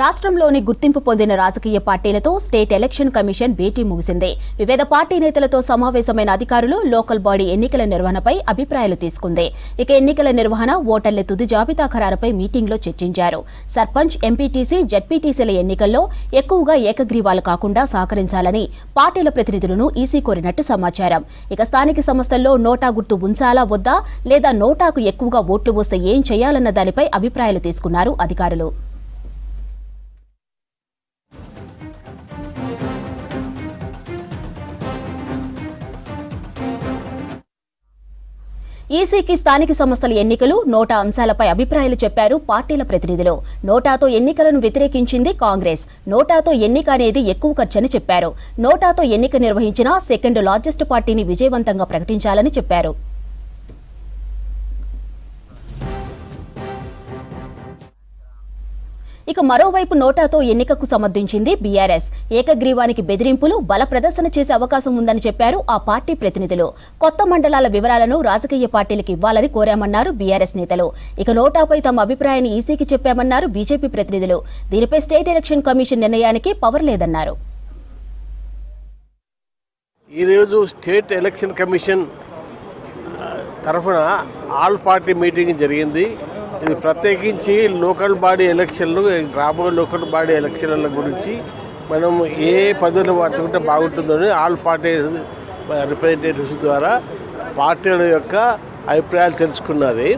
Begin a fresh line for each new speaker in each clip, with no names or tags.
రాష్ట్రంలోని గుర్తింపు పొందిన రాజకీయ పార్టీలతో స్టేట్ ఎలక్షన్ కమిషన్ భేటీ ముగిసింది. వివిధ పార్టీ నేతలతో సమావేశమైన అధికారులు లోకల్ బాడీ ఎన్నికల నిర్వహణపై అభిప్రాయాలు తీసుకుంది. ఇక ఎన్నికల నిర్వహణ, ఓటర్ల తుది జాబితా ఖరారుపై మీటింగ్లో చర్చించారు. సర్పంచ్, ఎంపీటీసీ, జడ్పీటీసీల ఎన్నికల్లో ఎక్కువగా ఏకగ్రీవాలు కాకుండా సహకరించాలని పార్టీల ప్రతినిధులను ఈసీ కోరినట్టు సమాచారం. ఇక స్థానిక సంస్థల్లో నోటా గుర్తు ఉంచాలా వద్దా, లేదా నోటాకు ఎక్కువగా ఓట్లు వస్తే ఏం చేయాలన్న దానిపై అభిప్రాయాలు తీసుకున్నారు అధికారులు. ఈసీకి స్థానిక సంస్థల ఎన్నికలు, నోటా అంశాలపై అభిప్రాయాలు చెప్పారు పార్టీల ప్రతినిధులు. నోటాతో ఎన్నికలను వ్యతిరేకించింది కాంగ్రెస్. నోటాతో ఎన్నిక అనేది ఎక్కువ ఖర్చని చెప్పారు. నోటాతో ఎన్నిక నిర్వహించిన సెకండ్ లార్జెస్ట్ పార్టీని విజయవంతంగా ప్రకటించాలని చెప్పారు. ఇక మరోవైపు నోటాతో ఎన్నికకు సమర్థించింది బీఆర్ఎస్. ఏకగ్రీవానికి బెదిరింపులు, బల ప్రదర్శన చేసే అవకాశం ఉందని చెప్పారు ఆ పార్టీ ప్రతినిధులు. కొత్త మండలాల వివరాలను రాజకీయ పార్టీలకు ఇవ్వాలని కోరామన్నారు బీఆర్ఎస్ నేతలు. ఇక నోటాపై తమ అభిప్రాయాన్ని ఈసీకి చెప్పామన్నారు బీజేపీ ప్రతినిధులు. దీనిపై స్టేట్ ఎలక్షన్ కమిషన్ నిర్ణయానికి పవర్ లేదన్నారు.
ఈరోజు స్టేట్ ఎలక్షన్ కమిషన్ తరఫున ఆల్ పార్టీ మీటింగ్ జరిగింది. ఇది ప్రత్యేకించి లోకల్ బాడీ ఎలక్షన్లు, రాబోయే లోకల్ బాడీ ఎలక్షన్ల గురించి మనం ఏ పద్ధతులు వాడుతుంటే బాగుంటుందని ఆల్ పార్టీ రిప్రజెంటేటివ్స్ ద్వారా పార్టీల యొక్క అభిప్రాయాలు తెలుసుకున్నది.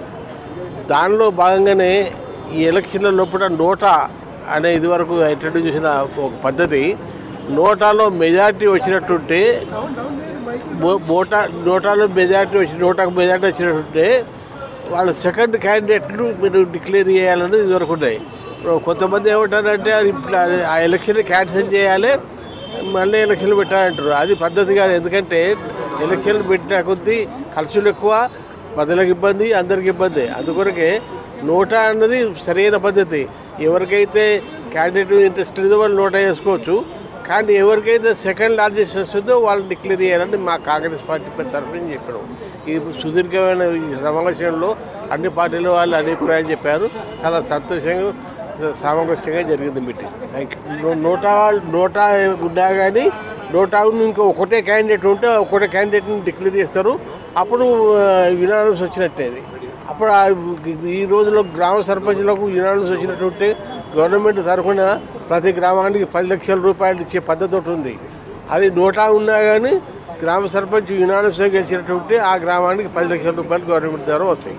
దానిలో భాగంగానే ఈ ఎలక్షన్ల లోపల నోటా అనే ఇదివరకు ఇంట్రడ్యూస్ చేసిన ఒక పద్ధతి, నోటాలో మెజారిటీ వచ్చినట్టుంటే నోటాకు మెజారిటీ వచ్చినట్టుంటే వాళ్ళ సెకండ్ క్యాండిడేట్లు మీరు డిక్లేర్ చేయాలనేది ఇదివరకు ఉన్నాయి. కొంతమంది ఏమంటారంటే అది ఆ ఎలక్షన్ క్యాన్సిల్ చేయాలి, మళ్ళీ ఎలక్షన్లు పెట్టాలంటారు. అది పద్ధతి కాదు. ఎందుకంటే ఎలక్షన్లు పెట్టిన కొద్దీ ఖర్చులు ఎక్కువ, ప్రజలకు ఇబ్బంది, అందరికి ఇబ్బంది. అందుకొరకే నోటా అన్నది సరైన పద్ధతి. ఎవరికైతే క్యాండిడేట్ ఇంట్రెస్ట్ లేదో వాళ్ళు నోటా చేసుకోవచ్చు. కానీ ఎవరికైతే సెకండ్ లార్జెస్ట్ వస్తుందో వాళ్ళు డిక్లేర్ చేయాలని మా కాంగ్రెస్ పార్టీ తరఫున చెప్పడం. ఈ సుదీర్ఘమైన సమావేశంలో అన్ని పార్టీల వాళ్ళు అభిప్రాయం చెప్పారు. చాలా సంతోషంగా, సామరస్యంగా జరిగింది మీటింగ్. Thank you. నోటా ఉన్నా కానీ నోటాను ఇంకా ఒకటే క్యాండిడేట్ ఉంటే ఒకటే క్యాండిడేట్ని డిక్లేర్ చేస్తారు. అప్పుడు యునానిమస్ వచ్చినట్టేది. అప్పుడు ఈ రోజుల్లో గ్రామ సర్పంచ్లకు యునానిమస్ వచ్చినట్టుంటే గవర్నమెంట్ తరఫున ప్రతి గ్రామానికి 10 లక్షల రూపాయలు ఇచ్చే పద్ధతి ఒకటి ఉంది. అది నోటా ఉన్నా కానీ గ్రామ సర్పంచ్ యునానిమస్గా గెలిచినట్టుంటే ఆ గ్రామానికి 10 లక్షల రూపాయలు గవర్నమెంట్ ద్వారా వస్తాయి.